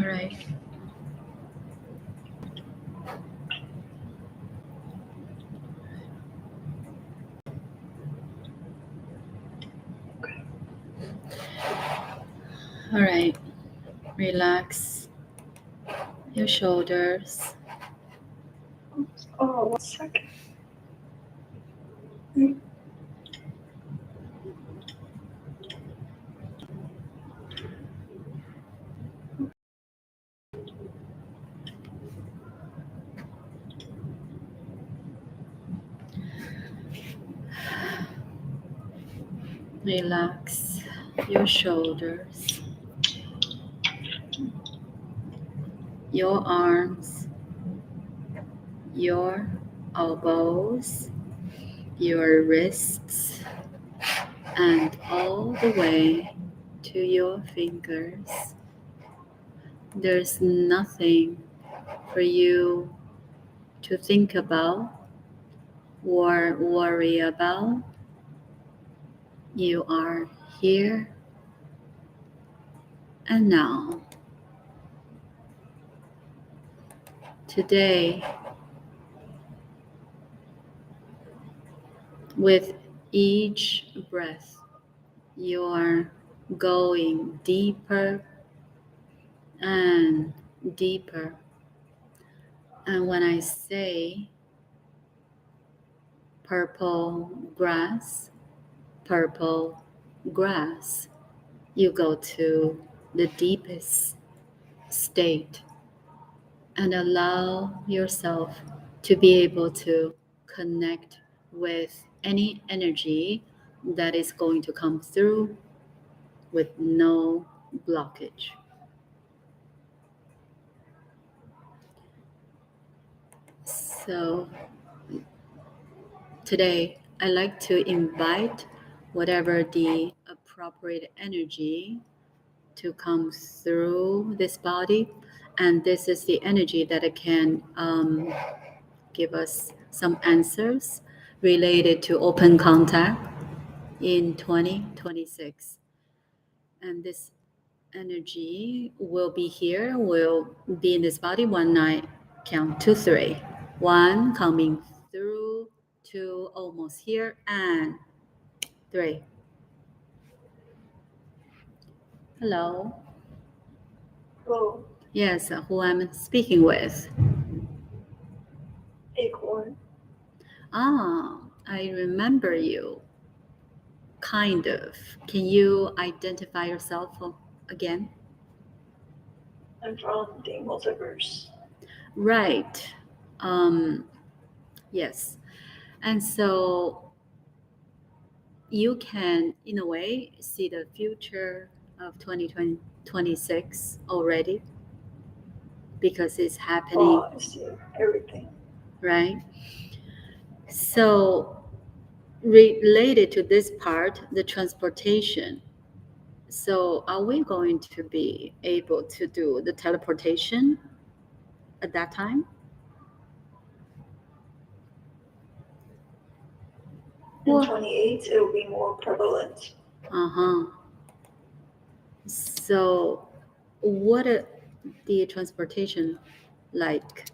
All right. All right. Relax your shoulders. Oh, 1 second. Relax your shoulders, your arms, your elbows, your wrists, and all the way to your fingers. There's nothing for you to think about or worry about. You are here and now. Today, with each breath, you are going deeper and deeper. And when I say purple grass, you go to the deepest state and allow yourself to be able to connect with any energy that is going to come through with no blockage. So today, I like to invite whatever the appropriate energy to come through this body, and this is the energy that it can give us some answers related to open contact in 2026. And this energy will be here, will be in this body when I count to 3. 1 coming through, 2 almost here, and 3. Hello. Hello, Yes, who I'm speaking with? Acorn. Ah, I remember you. Kind of. Can you identify yourself again? I'm from the multiverse. Right. Um, yes. And so you can, in a way, see the future of 2026 already because it's happening, Oh, I see everything. right? So, related to this part, the transportation. So, are we going to be able to do the teleportation at that time? In Well, 28, it will be more prevalent. uh-huh. So, what are the transportation like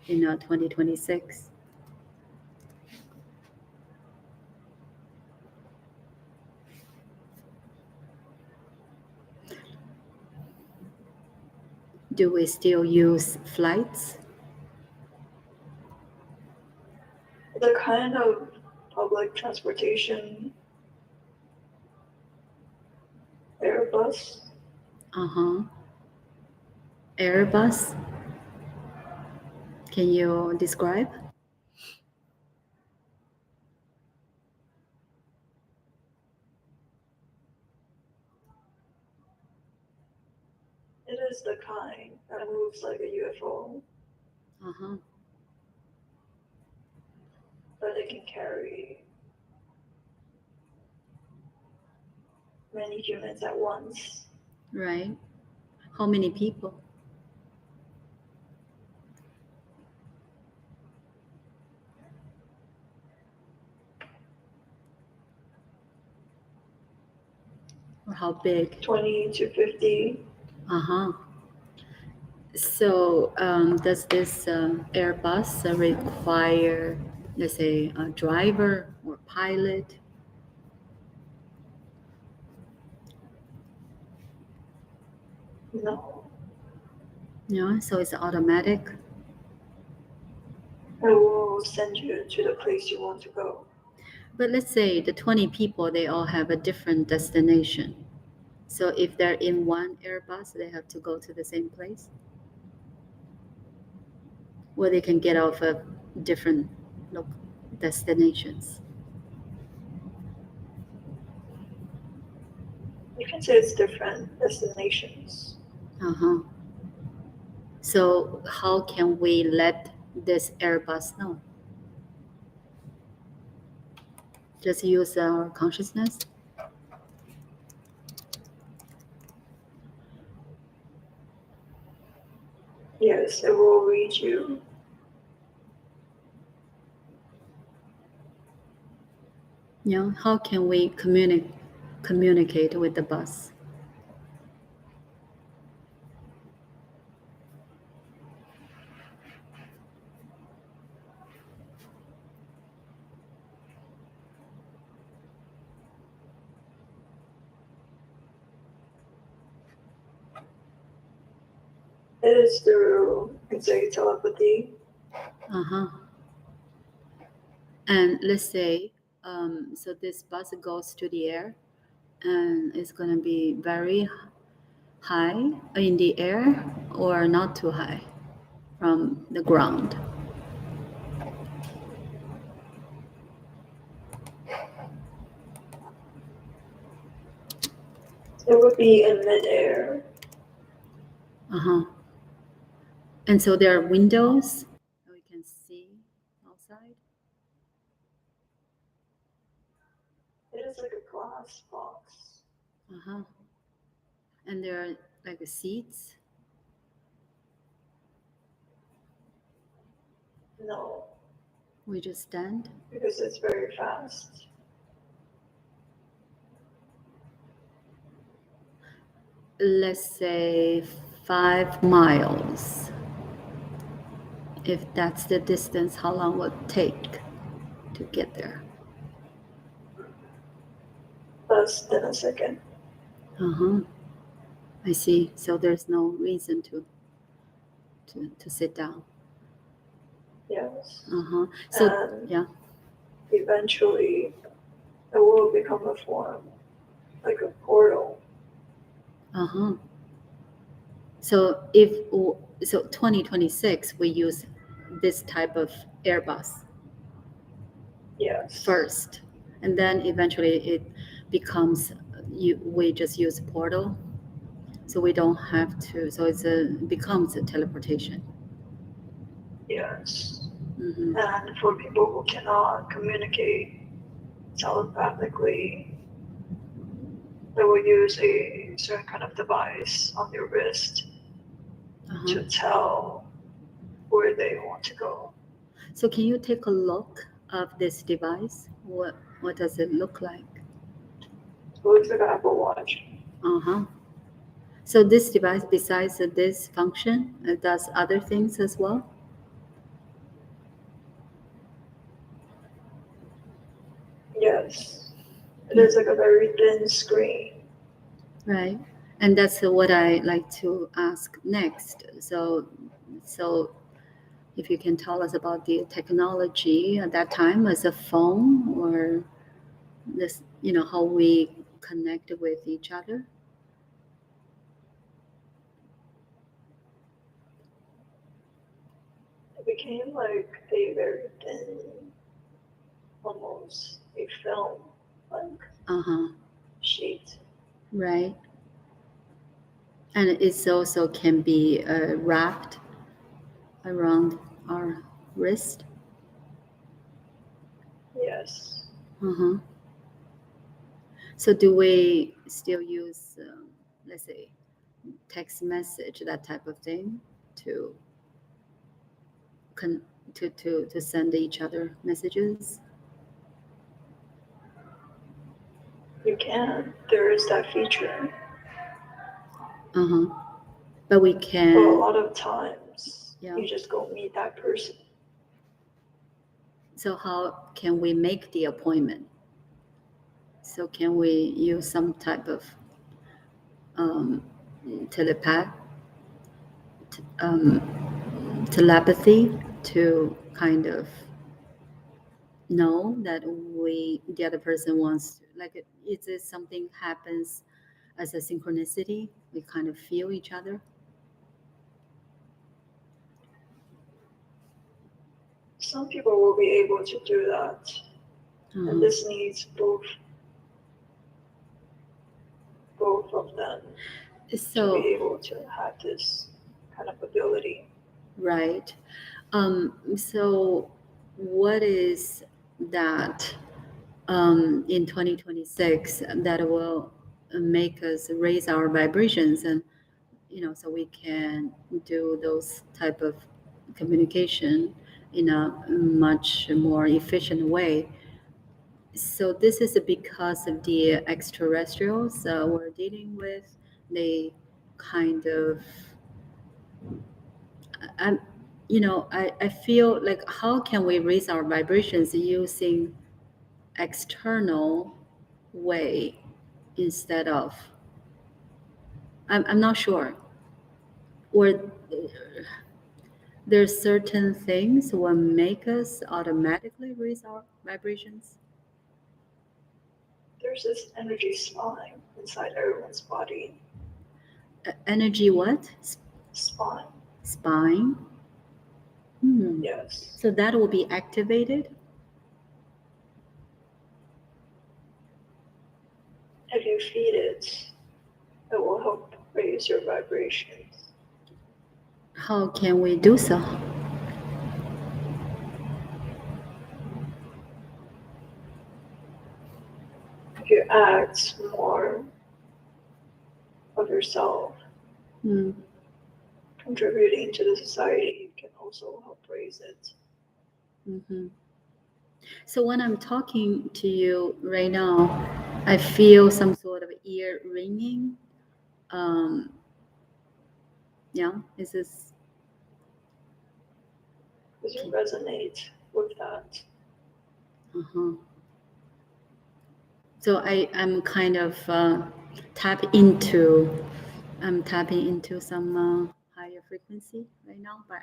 in 2026? Do we still use flights? The kind of public transportation, Airbus, Uh-huh. Airbus? Can you describe? it is the kind that moves like a UFO, Uh-huh. but it can carry many humans at once. Right. How many people? Or how big? 20 to 50. Uh-huh. So, does this Airbus require, let's say, a driver or pilot? No. Yeah, so it's automatic. It will send you to the place you want to go. But let's say the 20 people, they all have a different destination. So if they're in one Airbus, they have to go to the same place? Or they can get off of different destinations? You can say it's different destinations. Uh-huh. So how can we let this Airbus know? Just use our consciousness? Yes, it will read you. Yeah, how can we communicate with the bus? It is through, you can say, telepathy. Uh-huh. And let's say, so this bus goes to the air and it's going to be very high in the air or not too high from the ground. It would be in midair. Uh-huh. And so there are windows that we can see outside. It is like a glass box. Uh-huh. And there are like seats. No, We just stand. because it's very fast. Let's say 5 miles. If that's the distance, how long will it take to get there? Less than a second. Uh-huh. I see. So there's no reason to sit down. Yes. Uh-huh. So And yeah. eventually it will become a form, like a portal. Uh-huh. So if so 2026 we use this type of Airbus Yes. first, and then eventually it becomes we just use portal, so we don't have to. So becomes a teleportation. Yes. Mm-hmm. And for people who cannot communicate telepathically, they will use a certain kind of device on their wrist Uh-huh. to tell where they want to go. So can you take a look of this device? What does it look like? It looks like an Apple Watch. Uh-huh. So this device, besides this function, it does other things as well? Yes. It is like a very thin screen. Right. And that's what I like to ask next. So if you can tell us about the technology at that time as a phone or this, how we connect with each other. It became like a very thin, almost a film like Uh-huh. sheet. Right. And it also can be wrapped around our wrist. Yes. Uh-huh. So do we still use, let's say, text message, that type of thing, to to send each other messages? You can. There is that feature. Uh-huh. But we But a can, lot of times, yeah. you just go meet that person. So how can we make the appointment? So can we use some type of telepath, telepathy to kind of know that the other person wants to, like, is it something happens as a synchronicity? We kind of feel each other. Some people will be able to do that, and this needs both of them to So be able to have this kind of ability. right. So what is that in 2026 that will make us raise our vibrations, and so we can do those type of communication in a much more efficient way? So this is because of the extraterrestrials we're dealing with. They kind of, I'm, I feel like, how can we raise our vibrations using external way instead of, I'm not sure. Or there's certain things will make us automatically raise our vibrations. There's this energy spine inside everyone's body. Energy what? Spine. Spine. Yes. So that will be activated. If you feed it, it will help raise your vibrations. How can we do so? If you act more of yourself, contributing to the society, you can also help raise it. So when I'm talking to you right now, I feel some sort of ear ringing. Yeah, is this? Does it resonate with that? So I'm kind of tapping into some higher frequency right now by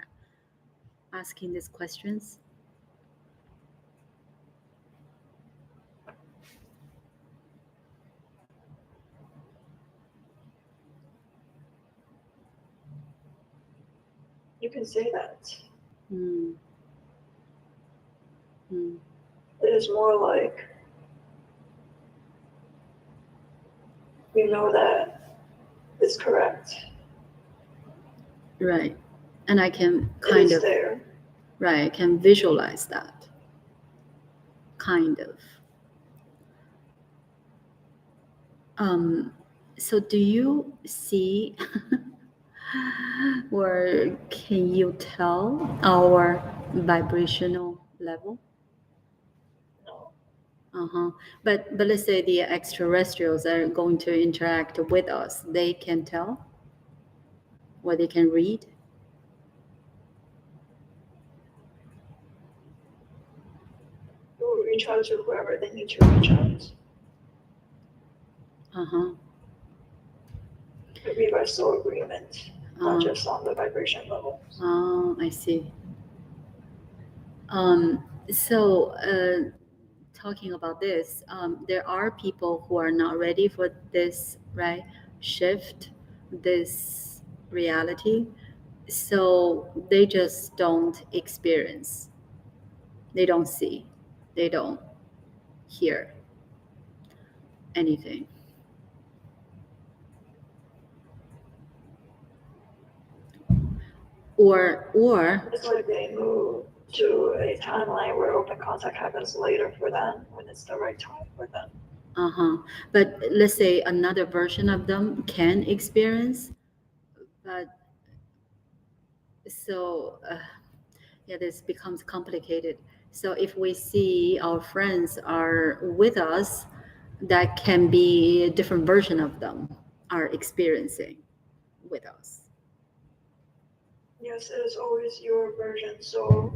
asking these questions. You can say that. It is more like, you know that it's correct. Right. And I can It is there. right, I can visualize that. Kind of. So do you see or can you tell our vibrational level? No. But let's say the extraterrestrials are going to interact with us. They can tell, or they can read. You will reach out to whoever they need to reach out. It be by soul agreement, not just on the vibration level. Oh, I see. So talking about this, there are people who are not ready for this, right? Shift, this reality. So they just don't experience. They don't see. They don't hear anything. Or It's like they move to a timeline where open contact happens later for them when it's the right time for them. But let's say another version of them can experience, but so yeah, this becomes complicated. So if we see our friends are with us, that can be a different version of them are experiencing with us. Yes, it is always your version. So,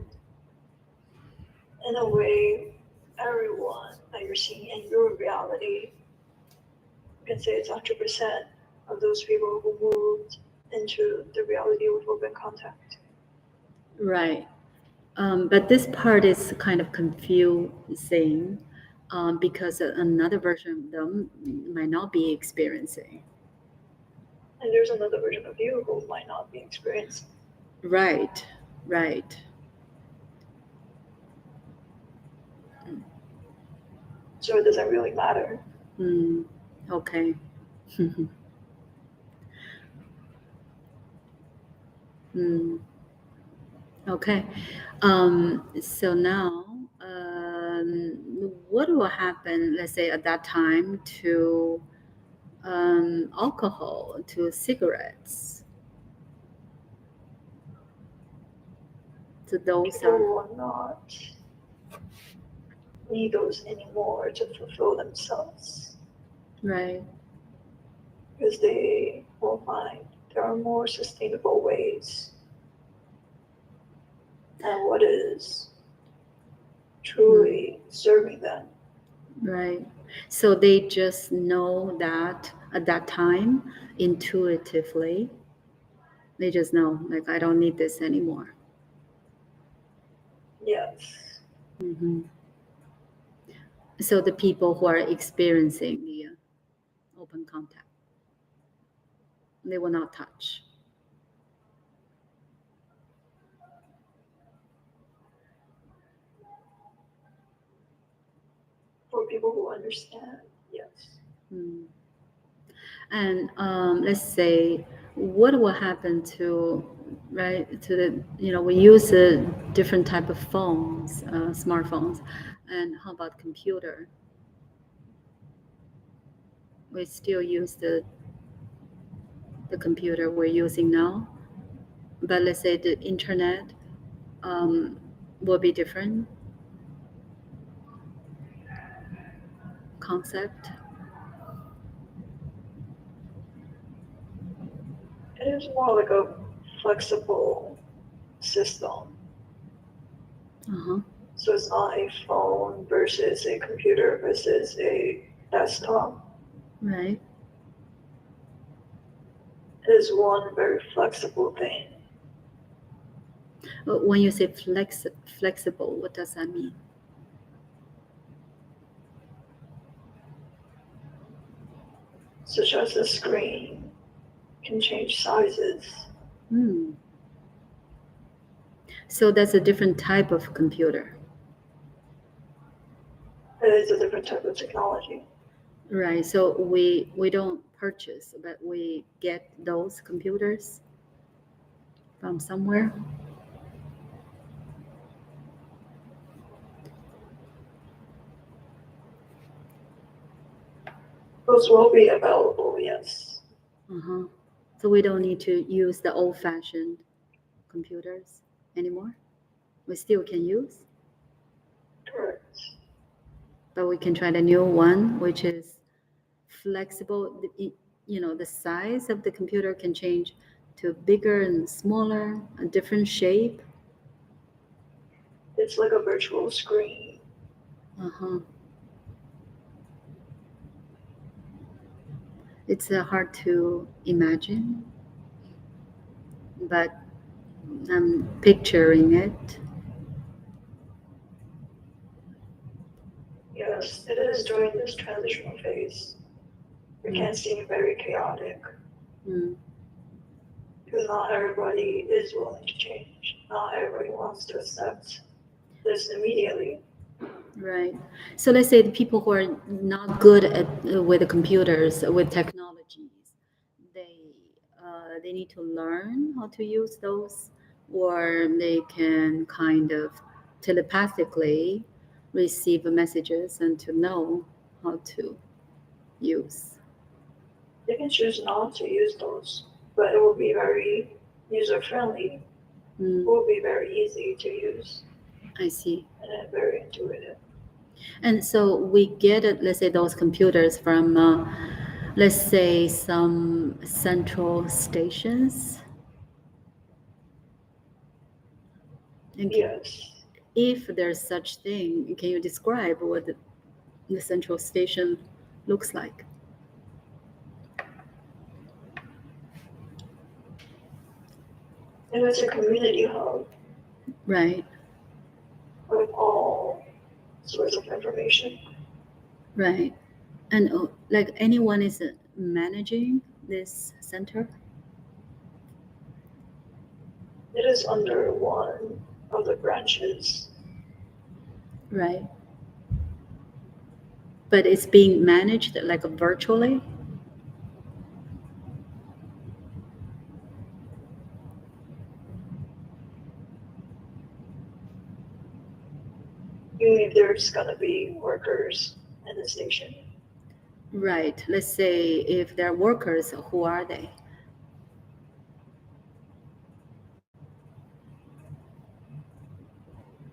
in a way, everyone that you're seeing in your reality, you can say it's 100% of those people who moved into the reality with open contact. Right. But this part is kind of confusing because another version of them might not be experiencing. And there's another version of you who might not be experiencing. Right, right. So it doesn't really matter. Okay. Hmm. Okay. So now, what will happen, let's say, at that time to alcohol, to cigarettes? So those People are will not need those anymore to fulfill themselves right. because they will find there are more sustainable ways. And what is truly serving them. Right. So they just know that at that time intuitively. They just know, like, I don't need this anymore. Yes. hmm So the people who are experiencing the open contact, they will not touch. For people who understand, yes. Mm. And let's say, what will happen to, right, to the, we use a different type of phones, smartphones, and how about computer? We still use the computer we're using now, but let's say the internet um, will be different concept. It is more like a flexible system. Uh-huh. So it's not a phone versus a computer versus a desktop. Right. It is one very flexible thing. When you say flexible, what does that mean? Such as the screen can change sizes. Hmm. So that's a different type of computer. It is a different type of technology. Right. So we don't purchase, but we get those computers from somewhere. Those will be available, yes. Uh-huh. So we don't need to use the old-fashioned computers anymore. We still can use, Correct. but we can try the new one, which is flexible. The size of the computer can change to bigger and smaller, a different shape. It's like a virtual screen. Uh-huh. It's hard to imagine, but I'm picturing it. Yes, it is during this transitional phase. It can seem very chaotic Mm. because not everybody is willing to change. Not everybody wants to accept this immediately. Right. So let's say the people who are not good at with the computers, with technologies, they need to learn how to use those, or they can kind of telepathically receive messages and to know how to use. They can choose not to use those, but it will be very user friendly. It Mm, will be very easy to use I see. and very intuitive. And so we get it, let's say those computers from, let's say, some central stations. And Yes. if there's such thing, can you describe what the central station looks like? And it's a community hub Right, with all sorts of information. right. And like anyone is managing this center? It is under one of the branches. Right. But it's being managed like virtually? You mean there's gonna be workers in the station? Right. Let's say if they're workers, who are they?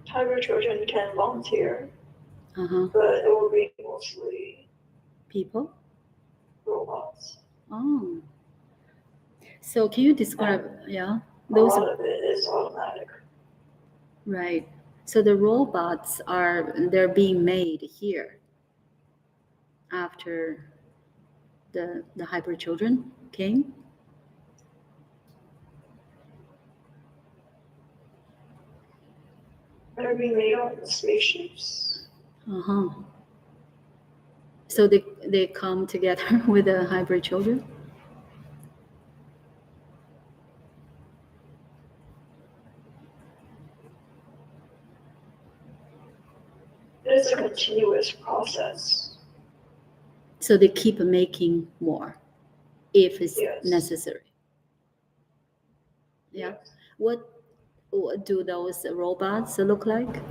Tiger children can volunteer, Uh-huh. but it will be mostly People? robots. Oh. So can you describe, And yeah, a those, lot of it is automatic. right. So the robots they're being made here after the hyper children came? They're being made on the spaceships. Uh-huh. So they come together with the hybrid children? It is a continuous process. So they keep making more if it's Yes. necessary. Yeah. Yes. What do those robots look like?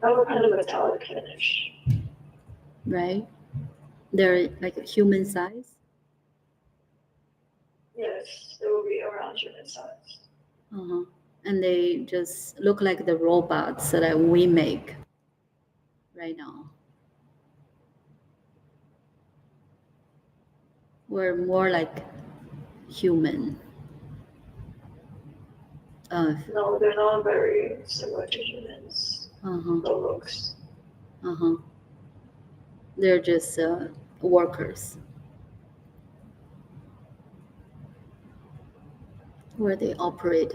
Have a kind of metallic finish. Right? They're like human size? Yes, it will be around human size. Uh-huh. And they just look like the robots that we make right now. We're more like human. No, they're not very similar to humans. Uh-huh. The looks. Uh-huh. They're just workers where they operate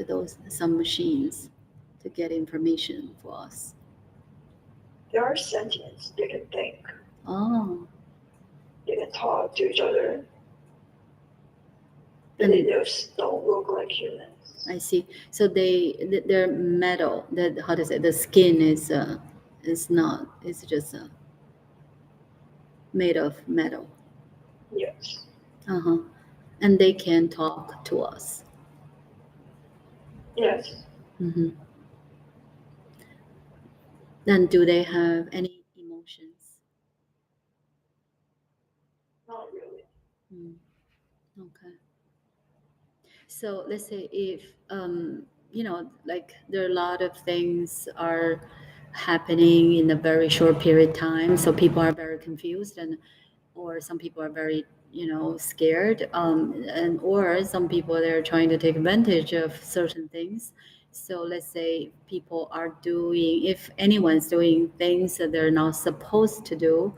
some machines to get information for us. They are sentient. They can think. Oh. They can talk to each other. But they just don't look like humans. I see. So they're metal. That how to say the skin is not. It's just made of metal. Yes. Uh huh. And they can talk to us. Yes. Mm-hmm. Then do they have any emotions? Not really. Mm. Okay. So let's say if like there are a lot of things are happening in a very short period of time, so people are very confused, and or some people are very scared, and or some people they're trying to take advantage of certain things. So let's say people are doing, if anyone's doing things that they're not supposed to do,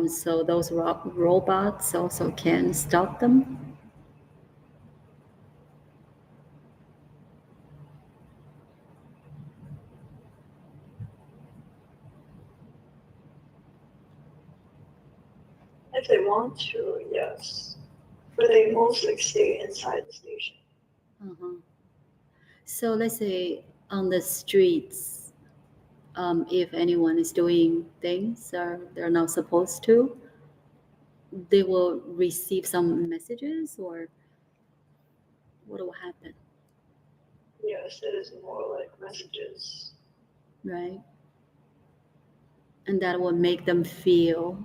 so those robots also can stop them. If they want to, yes. But they mostly stay inside the station. Uh-huh. So let's say on the streets, if anyone is doing things they're not supposed to, they will receive some messages, or what will happen, Yes, it is more like messages. right? And that will make them feel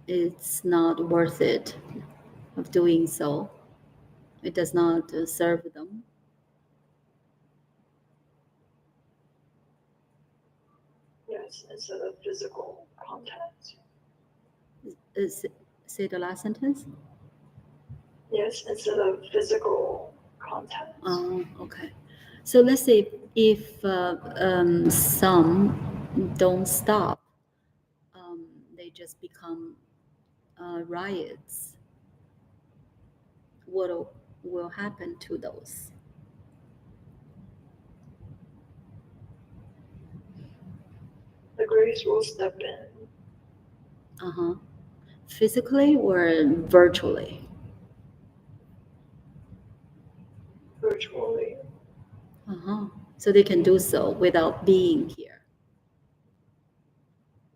it's not worth it of doing so. It does not serve them. Yes, instead of physical contact. Say the last sentence. Yes, instead of physical contact. Oh, okay. So let's say if some don't stop, they just become riots. What will happen to those? The grace will step in. Uh-huh. Physically or virtually? Virtually. Uh-huh. So they can do so without being here.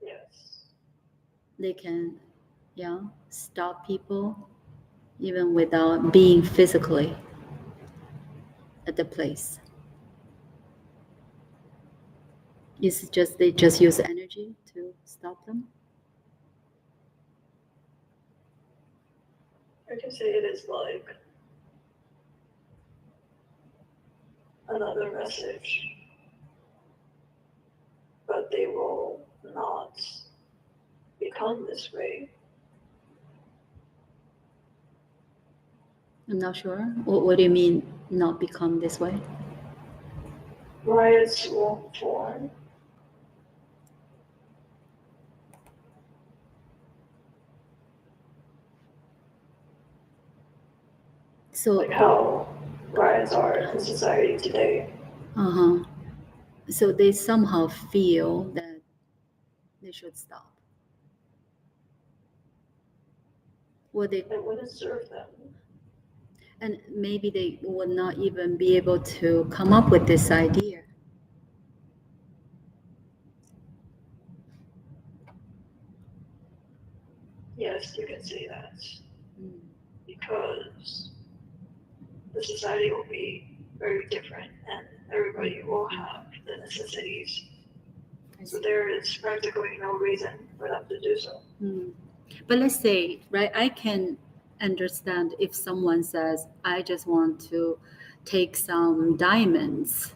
Yes. They can, yeah, stop people even without being physically at the place. Is it just they just use energy to stop them? I can say it is like another message, but they will not become this way. I'm not sure. What do you mean not become this way? Riots won't form. So, Like how riots are in society today. uh-huh. So they somehow feel that they should stop. Or they, It wouldn't serve them. and maybe they would not even be able to come up with this idea. Yes, you can say that. Mm. Because the society will be very different and everybody will have the necessities. So there is practically no reason for them to do so. Mm. But let's say, right, I can understand if someone says, I just want to take some diamonds,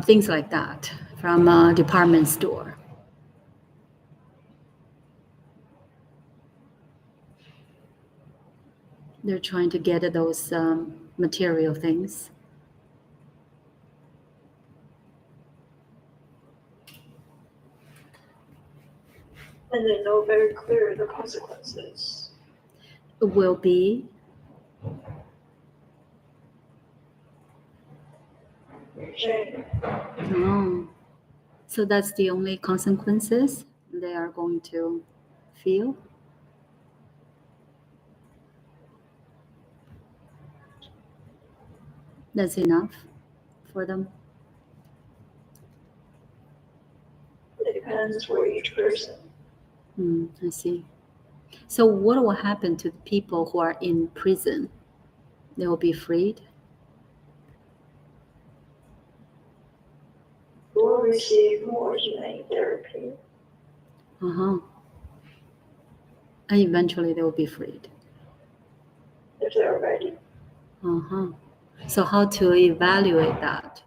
things like that, from a department store. They're trying to get those material things. And they know very clear the consequences. Will be. Shame. Oh. So that's the only consequences they are going to feel? That's enough for them? It depends for each person. I see. So what will happen to the people who are in prison? They will be freed? Will receive more humane therapy. Uh-huh. And eventually they will be freed. If they're ready. Uh-huh. So how to evaluate that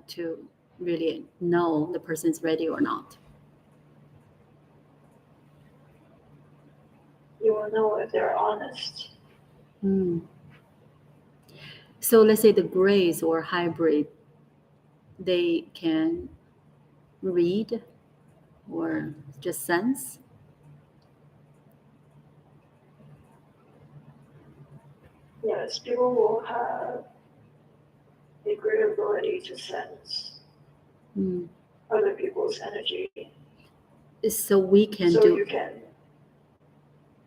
to really know the person's ready or not? You will know if they're honest. So let's say the grays or hybrid, they can read or just sense? Yes, people will have a great ability to sense other people's energy. So we can So do. you can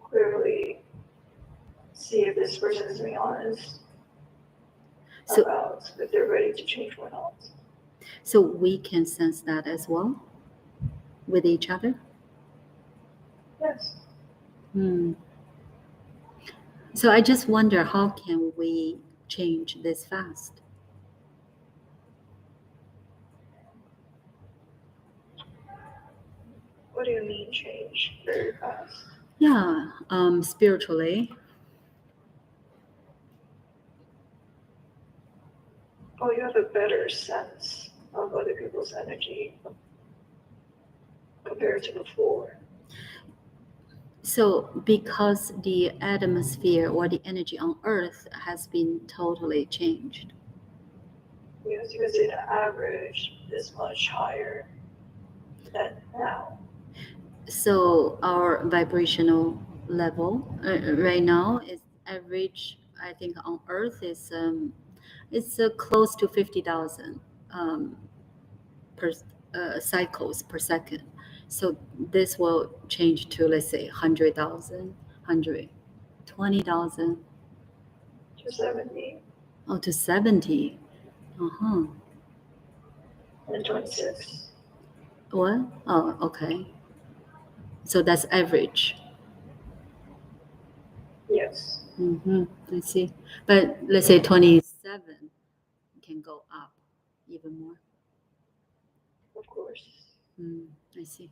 clearly see if this person is being honest about if they're ready to change or not. So we can sense that as well with each other? Yes. So I just wonder, how can we change this fast? What do you mean change very fast? Yeah, spiritually. Oh, you have a better sense of other people's energy compared to before. So because the atmosphere or the energy on Earth has been totally changed. Because you can say the average is much higher than now. So our vibrational level right now is average. I think on Earth is it's close to 50,000 per cycles per second. So this will change to, let's say, 100,000, 120,000, To 70 oh, to 70. Uh-huh. and 26. What? Oh, okay. So that's average. Yes, Mm-hmm. I see. But let's say 27 can go up even more. of course. I see.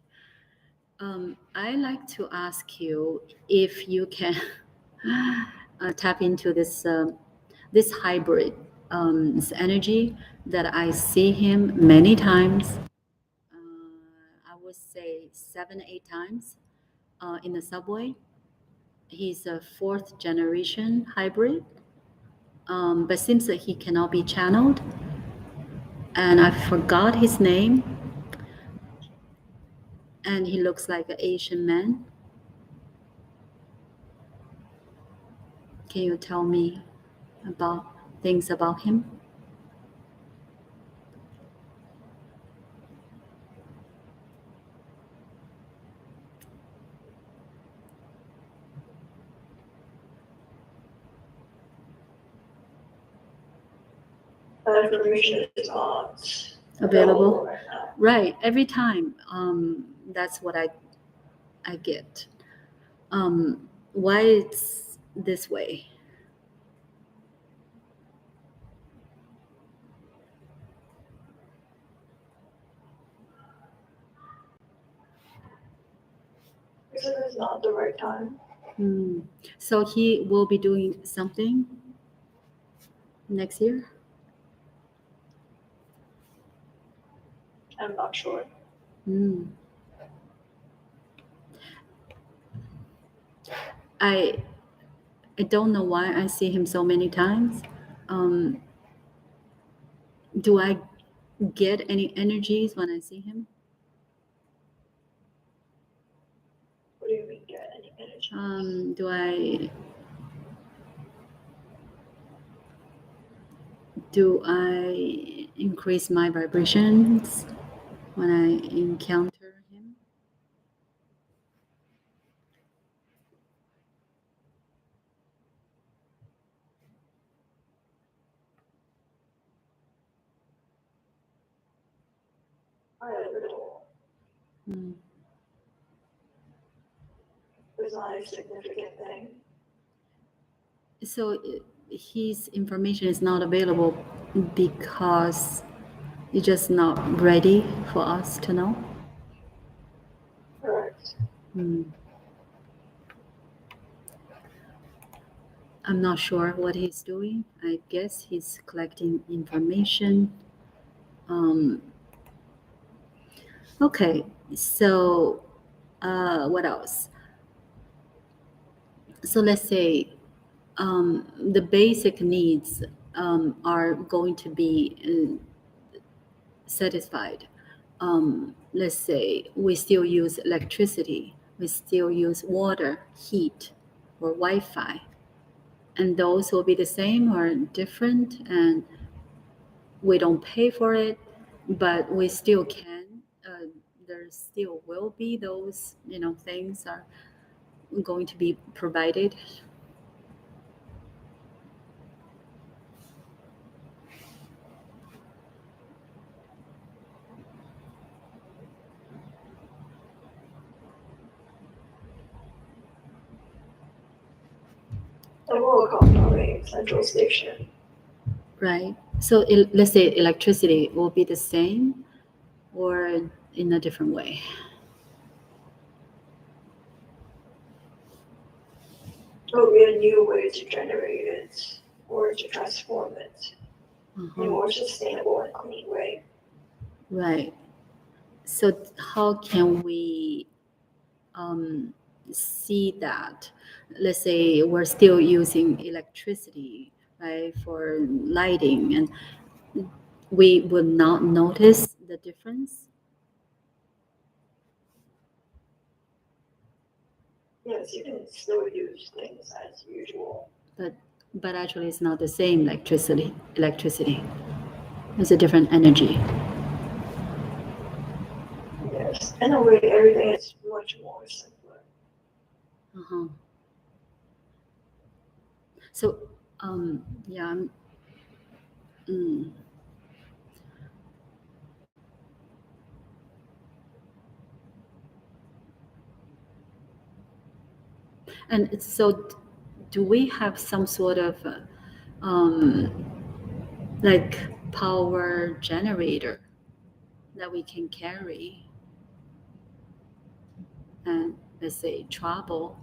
I like to ask you if you can tap into this hybrid this energy that I see him many times. I would say 7, 8 times in the subway. He's a 4th generation hybrid, but seems that he cannot be channeled. And I forgot his name. And he looks like an Asian man. Can you tell me about things about him? That information is not Available? right now. Right. Every time. That's what I get. Why it's this way? Because it is not the right time. So he will be doing something next year? I'm not sure. I don't know why I see him so many times. Do I get any energies when I see him? What do you mean get any energy? Do I increase my vibrations when I encounter him? I have it all. It's not a significant thing. So his information is not available because it's just not ready for us to know? Correct. I'm not sure what he's doing. I guess he's collecting information. Okay, so what else? So let's say the basic needs are going to be satisfied. Let's say we still use electricity, we still use water, heat, or Wi-Fi, and those will be the same or different, and we don't pay for it, but we still can. There still will be those, things are going to be provided. It will come from a central station. Right. So let's say electricity will be the same or in a different way. It will be a new way to generate it or to transform it in a more sustainable and clean way. Right. So how can we see that? Let's say we're still using electricity, right, for lighting, and we would not notice the difference. Yes, you can still use things as usual. But actually, it's not the same electricity. It's a different energy. Yes, in a way, everything is much more simpler. Uh-huh. So, yeah. Mm. And so, do we have some sort of um, like power generator that we can carry and, let's say, travel?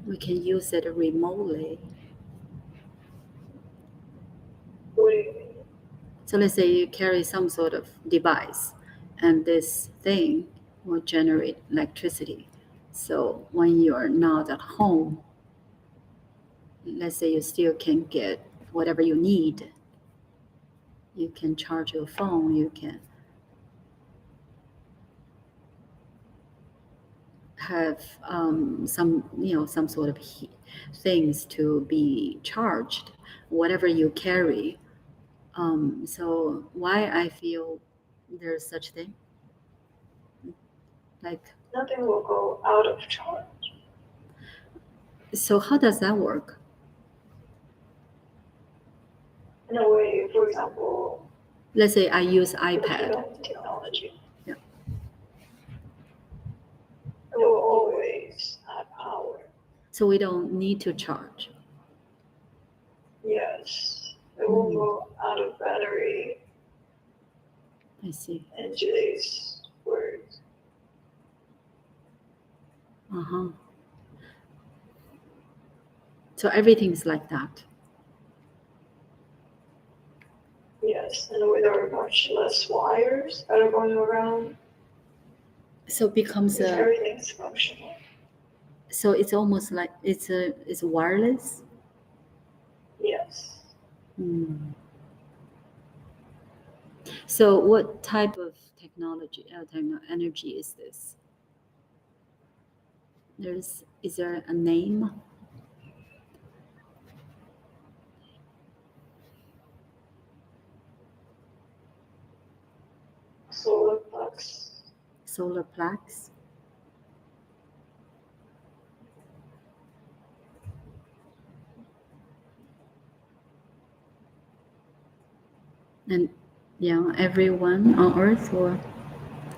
We can use it remotely. What do you mean? So let's say you carry some sort of device, and this thing will generate electricity. So when you're not at home, let's say you still can get whatever you need. You can charge your phone. You can have some sort of things to be charged, whatever you carry. So why I feel there's such thing, like, Nothing will go out of charge. so how does that work? In a way, for example, Let's say I use with iPad. human technology, Yeah. it will always have power. So we don't need to charge. Yes, it won't go out of battery I see. in today's words. Uh-huh. So everything's like that. Yes, in a way, there are much less wires that are going around. So it becomes Because everything's functional. so it's almost like it's wireless. Yes. Hmm. So what type of technology, energy is this? Is there a name? Solar plex. Solar plex? And yeah, everyone on Earth will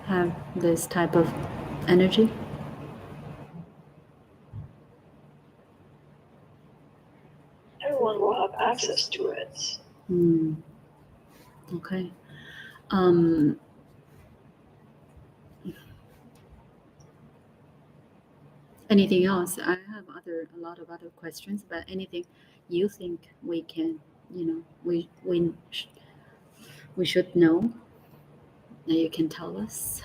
have this type of energy. Everyone will have access to it. Hmm. Okay. Um, Anything else? I have a lot of other questions, but anything you think we can, we should know that you can tell us.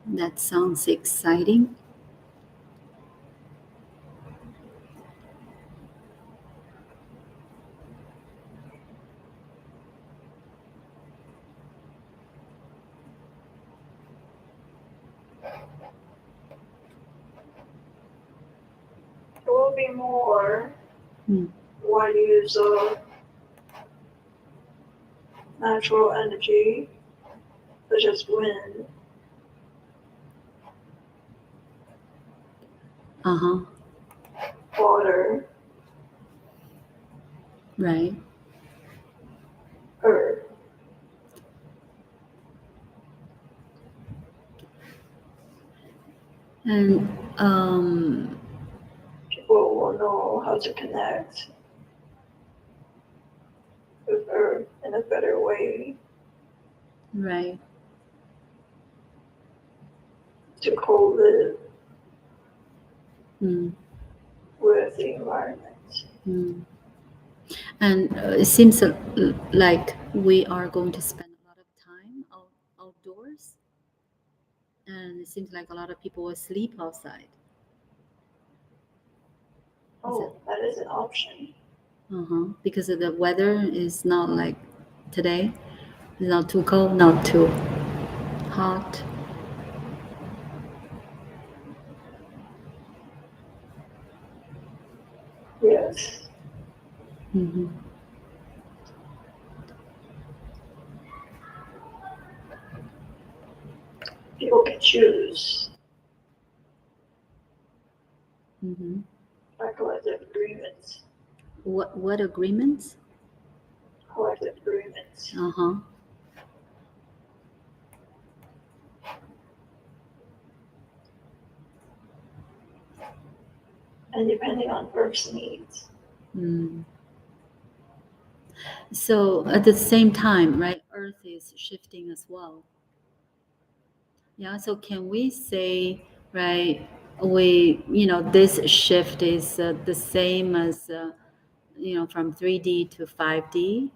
That sounds exciting. There will be more Hmm. wide use of natural energy, such as wind, Uh-huh. water, Right. earth. And People will know how to connect with earth in a better way right. to co-live. Mm. with the environment. Mm. And it seems like we are going to spend a lot of time outdoors, and it seems like a lot of people will sleep outside. Oh, that is an option. Because of the weather is not like today. It's not too cold, not too hot. Yes. Mm-hmm. People can choose Mm-hmm. by collective agreements. What agreements? Collective agreements. Uh-huh. And depending on Earth's needs. Mm. So at the same time, right, Earth is shifting as well. Yeah, so can we say, right, this shift is the same as, from 3D to 5D?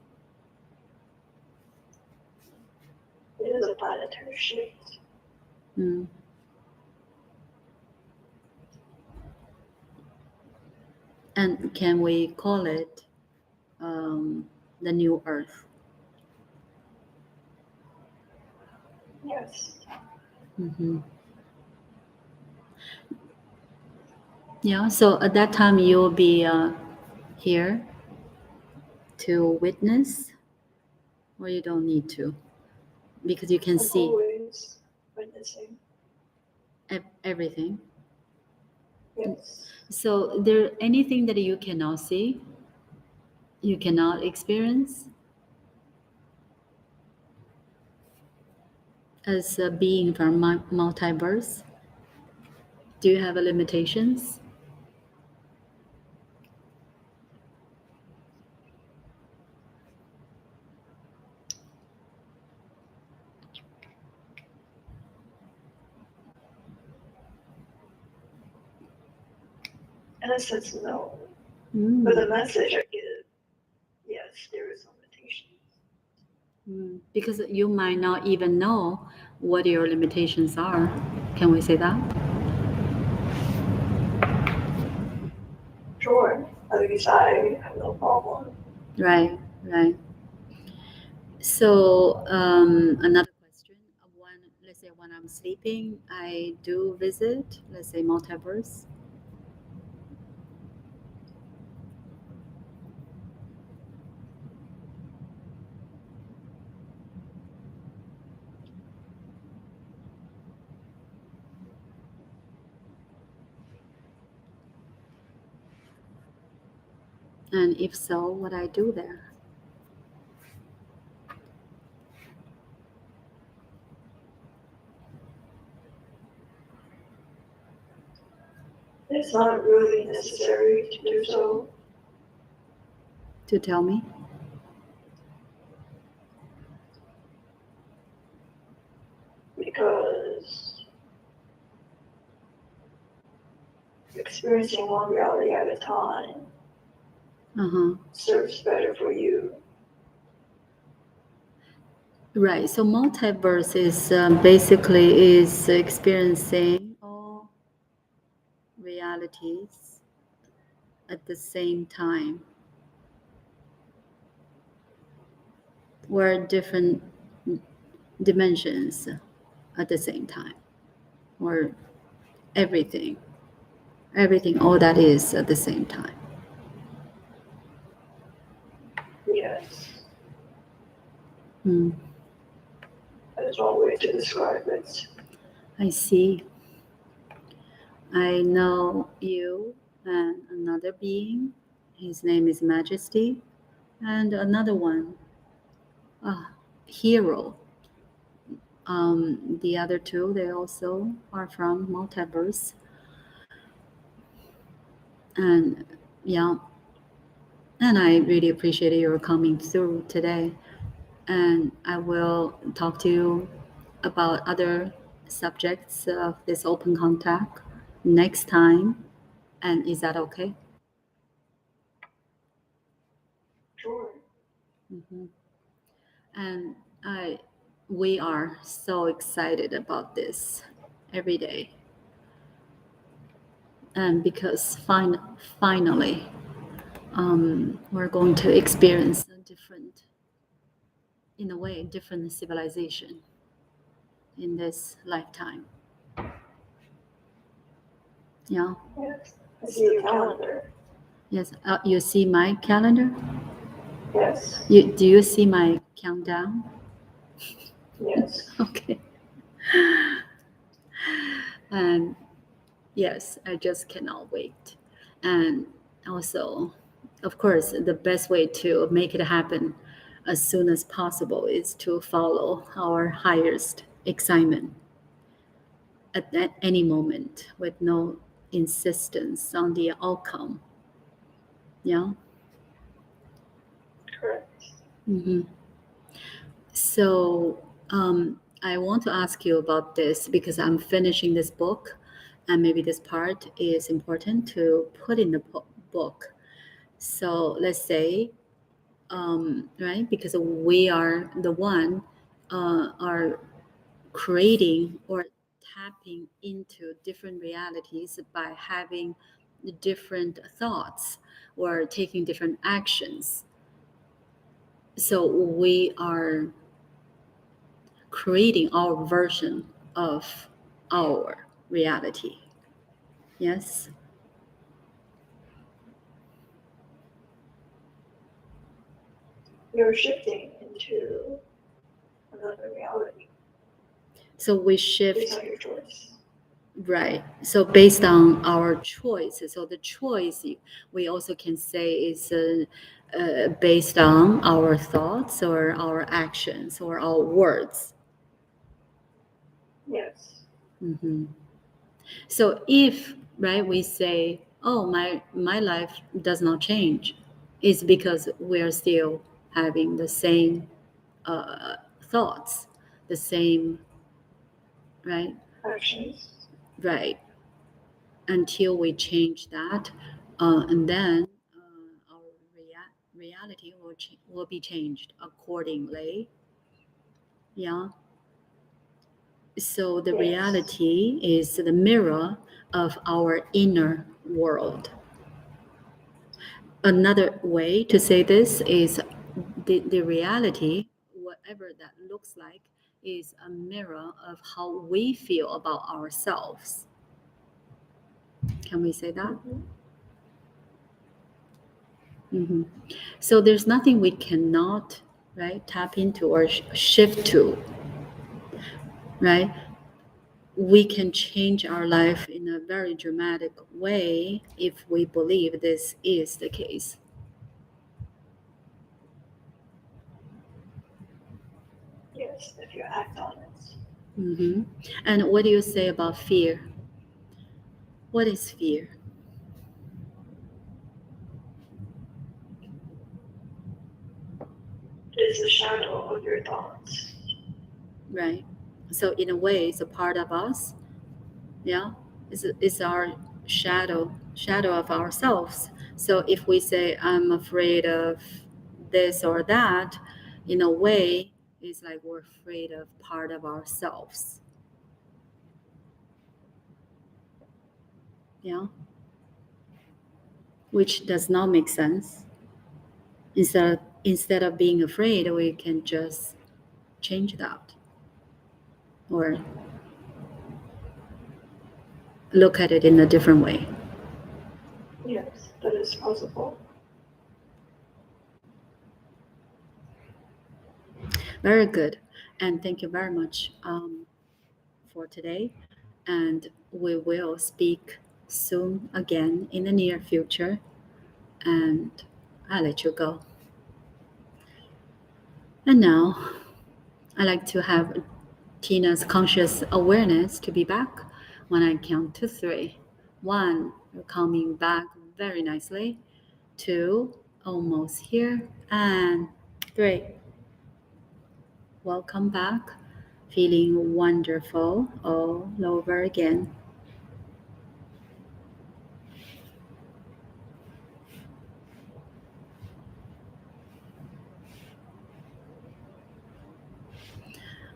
It is a planetary shift. Mm. And can we call it the new Earth? Yes. Mm-hmm. Yeah, so at that time you'll be here to witness, or you don't need to, because you can I'm see always witnessing. everything. Yes. So there anything that you cannot see, you cannot experience as a being from multiverse? Do you have limitations? In a sense, no. Mm. But the message I give, yes, there is limitation. Because you might not even know what your limitations are. Can we say that? Sure. At least I have no problem. Right, right. So another question: let's say when I'm sleeping, I do visit, let's say, multiverse. And if so, what I do there? It's not really necessary to do so. To tell me? Because experiencing one reality at a time serves better for you. Right. So multiverse is basically is experiencing all realities at the same time, or different dimensions at the same time, or everything, all that is at the same time. Yes. Mm. That is one way to describe it. I see. I know you and another being. His name is Majesty, and another one, Hero. The other two, they also are from multiverse, and yeah, and I really appreciate your coming through today. And I will talk to you about other subjects of this open contact next time. And is that okay? Sure. Mhm. And we are so excited about this every day. And because finally, we're going to experience a different, in a way, different civilization in this lifetime. Yeah. Yes. I see your calendar. Yes. You see my calendar? Yes. Do you see my countdown? Yes. Okay. And yes, I just cannot wait. And also, of course, the best way to make it happen as soon as possible is to follow our highest excitement at any moment with no insistence on the outcome. Yeah. Correct. Mm-hmm. So I want to ask you about this because I'm finishing this book, and maybe this part is important to put in the book. So let's say, right, because we are the one are creating or tapping into different realities by having different thoughts or taking different actions. So we are creating our version of our reality. Yes. You're shifting into another reality So we based shift, on your choice. right. So based on our choice. So the choice we also can say is based on our thoughts or our actions or our words. Yes. Hmm. So if, right, we say, oh, my life does not change, it's because we're still having the same thoughts, the same, right? Actions. Right. Until we change that, and then our reality will be changed accordingly. Yeah. So the Yes. reality is the mirror of our inner world. Another way to say this is the reality, whatever that looks like, is a mirror of how we feel about ourselves. Can we say that? Mhm. Hmm. So there's nothing we cannot, right, tap into or shift to, right? We can change our life in a very dramatic way if we believe this is the case. Yes, if you act on it. Hmm. And what do you say about fear? What is fear? It is the shadow of your thoughts. Right. So in a way, it's a part of us. Yeah, it's our shadow of ourselves. So if we say I'm afraid of this or that, in a way, it's like we're afraid of part of ourselves. Yeah, which does not make sense. Instead of being afraid, we can just change that or look at it in a different way. Yes, that is possible. Very good. And thank you very much for today. And we will speak soon again in the near future. And I'll let you go. And now I like to have Tina's conscious awareness to be back when I count to three. One, you're coming back very nicely. Two, almost here. And three, welcome back. Feeling wonderful all over again.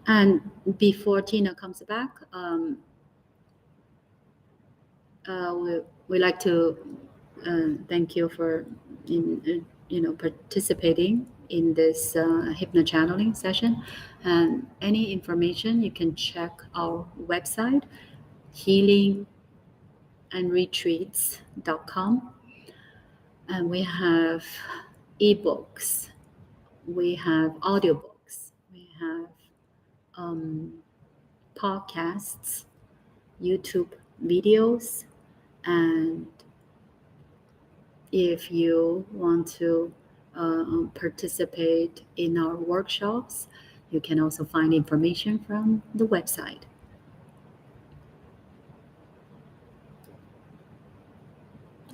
And before Tina comes back, we like to thank you for participating in this hypno-channeling session. And any information, you can check our website, healingandretreats.com. And we have ebooks, we have audiobooks, we have podcasts, YouTube videos, and if you want to participate in our workshops, you can also find information from the website.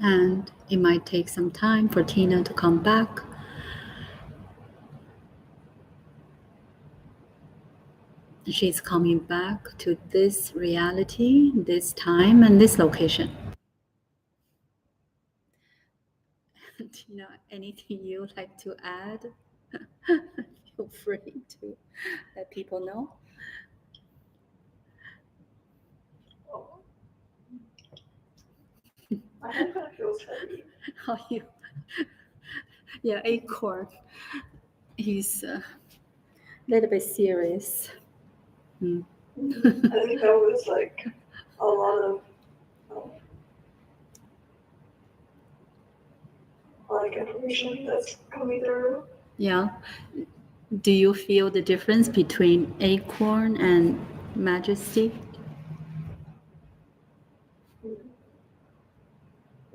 And it might take some time for Tina to come back. She's coming back to this reality, this time, and this location. Tina, anything you would like to add? Feel free to let people know. Oh. My head kind of feels heavy. How you? Yeah, Acorn. He's a little bit serious. I think that was like a lot of like information that's coming through. Yeah. Do you feel the difference between Acorn and Majesty?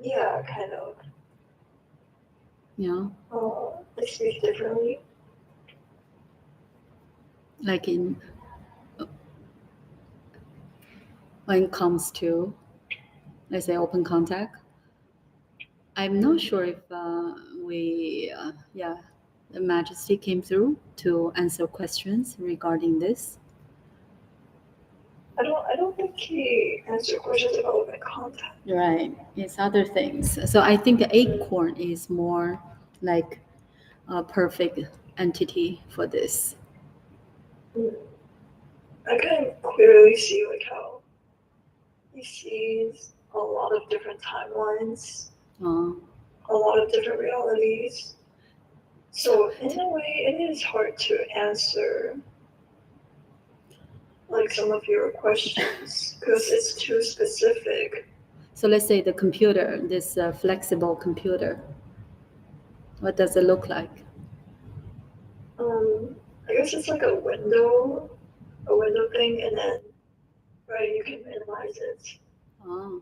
Yeah, kind of. Yeah. They speak differently. Like in when it comes to, let's say, open contact. I'm not sure if the Majesty came through to answer questions regarding this. I don't think he answered questions about open contact. Right, it's other things. So I think the Acorn is more like a perfect entity for this. I kind of clearly see like how he sees a lot of different timelines, a lot of different realities. So in a way, it is hard to answer like some of your questions because it's too specific. So let's say the computer, this flexible computer, what does it look like? I guess it's like a window thing, and then right, you can minimize it and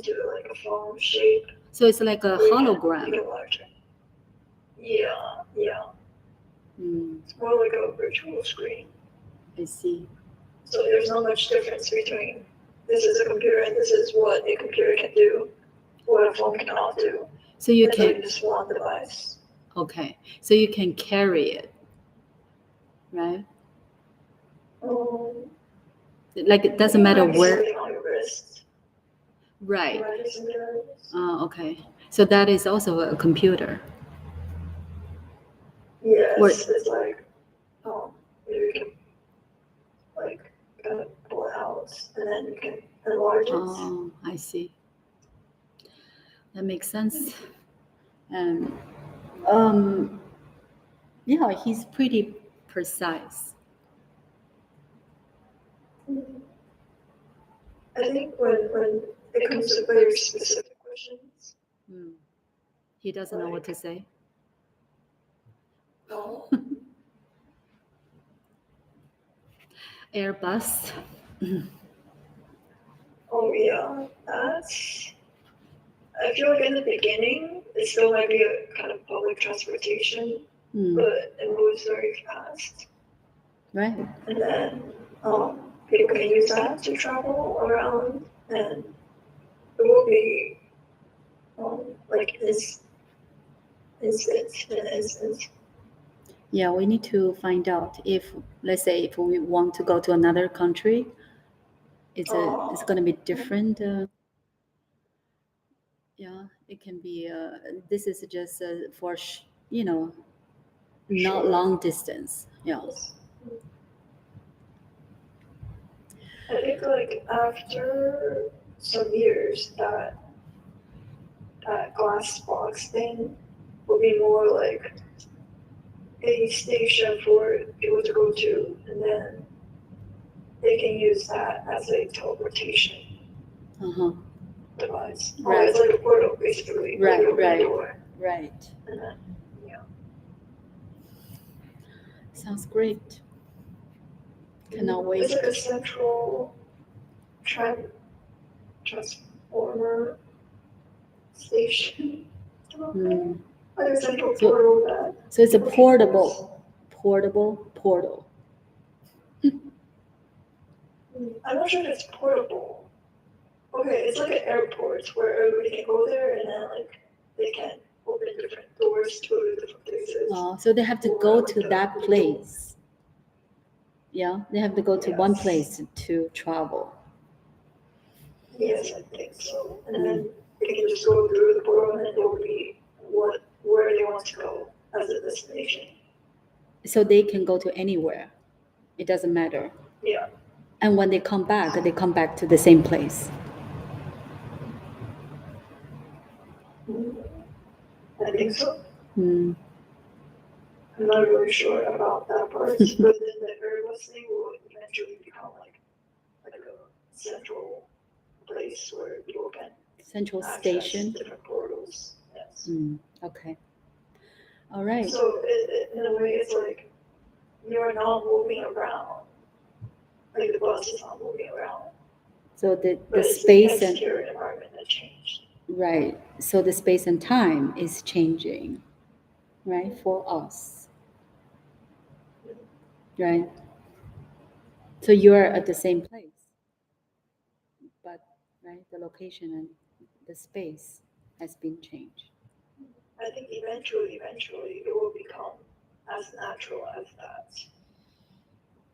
do it like a phone shape. So it's like a hologram. Make it larger. Yeah. It's more like a virtual screen. I see. So there's not much difference between this is a computer and this is what a computer can do, what a phone cannot do. So you it's can like just one device. Okay, so you can carry it, right? Like it doesn't matter where. On your wrist. Right. Okay. So that is also a computer. Yes, it's like you can like kind of pull it out and then you can enlarge it. Oh, I see. That makes sense. And yeah, he's pretty precise. I think when it comes to very specific questions, he doesn't know what to say. No. Airbus. Oh yeah, that's. I feel like in the beginning, it still might be a kind of public transportation, but it moves very fast. Right. And then people can use that to travel around, and it will be like this instance. Yeah, we need to find out if, let's say, if we want to go to another country, it's going to be different. Yeah, it can be. This is just for not long distance. Yeah. I think like after some years that glass box thing will be more like a station for people to go to, and then they can use that as a teleportation Uh-huh. device. Oh, Right. it's like a portal basically. Right, Like you open right. the door, Right. and then yeah. Sounds great. Cannot wait. It's like a central transformer station. Mm. Like a central So- portal that So it's a people can use. portable portal. I'm not sure if it's portable. Okay, it's like an airport where everybody can go there and then like they can open different doors to go to different places. So they have to go to that place. Yeah, they have to go to one Yes. place to travel. Yes, I think so. And then they can just go through the portal and it will be where they want to go as a destination. So they can go to anywhere. It doesn't matter. Yeah. And when they come back to the same place. I think so. Mm. I'm not really sure about that part, but then the airless thing will eventually become like a central place where people can Central access station. different portals. Yes. Okay. All right. So in a way, it's like you're not moving around. Like the bus is not moving around. So the But it's space the and exterior environment that changed. right. So the space and time is changing, right, for us. Right. So you're at the same place, but right, the location and the space has been changed. I think eventually it will become as natural as that.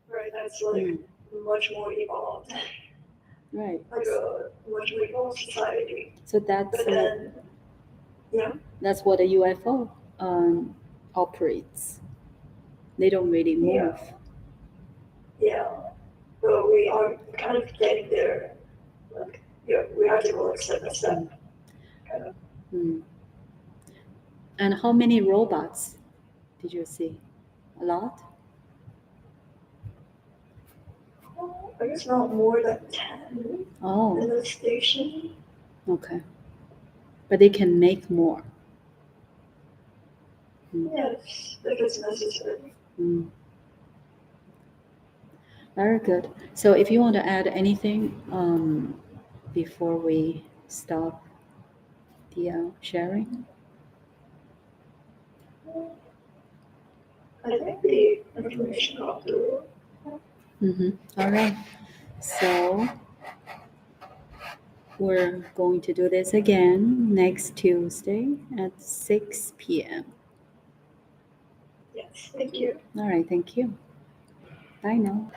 Right? That's like much more evolved. Right. Like a much more evolved society. So that's But then, yeah. that's what a UFO operates. They don't really move. Yeah. But we are kind of getting there. Like, yeah, we have to go like step by step. Kind of. And how many robots did you see? A lot? I guess not more than 10 in Oh, the station. okay. But they can make more. Yes, if it's necessary. Very good. So if you want to add anything before we stop the sharing? I think the information got through. All right. So we're going to do this again next Tuesday at 6 p.m. Yes, thank you. All right. Thank you. Bye now.